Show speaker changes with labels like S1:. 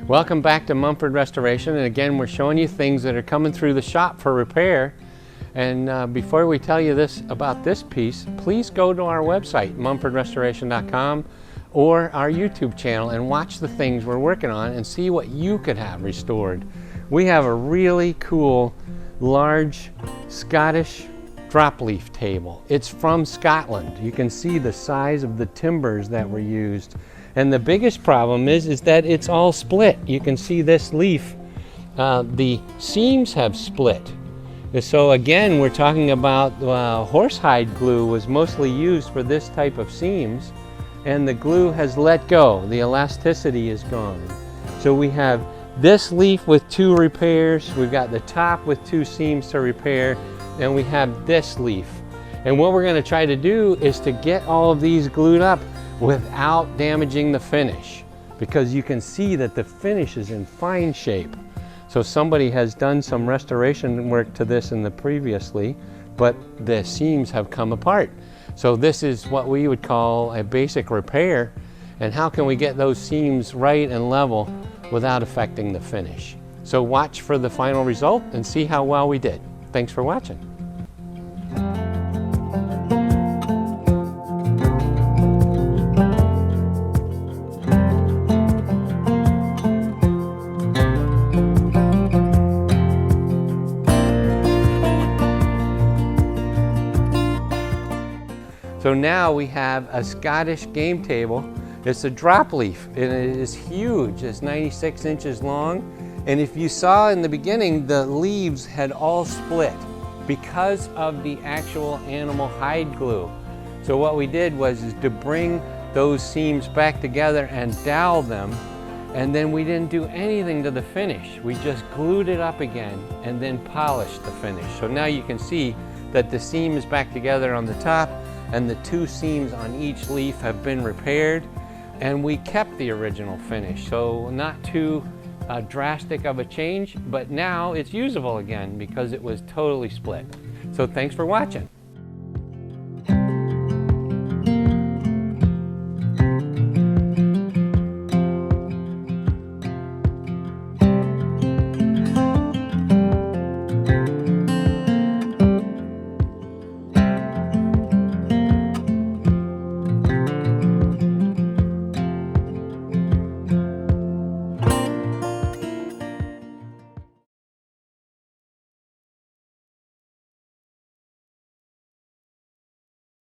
S1: Welcome back to Mumford Restoration, and again we're showing you things that are coming through the shop for repair. And before we tell you this about this piece, please go to our website, mumfordrestoration.com, or our YouTube channel and watch the things we're working on and see what you could have restored. We have a really cool large Scottish drop leaf table. It's from Scotland. You can see the size of the timbers that were used. And the biggest problem is that it's all split. You can see this leaf, the seams have split. So again, we're talking about horsehide glue was mostly used for this type of seams, and the glue has let go. The elasticity is gone. So we have this leaf with 2 repairs, we've got the top with 2 seams to repair, and we have this leaf. And what we're going to try to do is to get all of these glued up without damaging the finish, because you can see that the finish is in fine shape. So somebody has done some restoration work to this in the previously, but the seams have come apart. So this is what we would call a basic repair. And how can we get those seams right and level without affecting the finish? So watch for the final result and see how well we did. Thanks for watching. So now we have a Scottish game table. It's a drop leaf, and it is huge. It's 96 inches long. And if you saw in the beginning, the leaves had all split because of the actual animal hide glue. So what we did was to bring those seams back together and dowel them, and then we didn't do anything to the finish. We just glued it up again and then polished the finish. So now you can see that the seam is back together on the top, and the 2 seams on each leaf have been repaired, and we kept the original finish. So not too drastic of a change, but now it's usable again because it was totally split. So thanks for watching.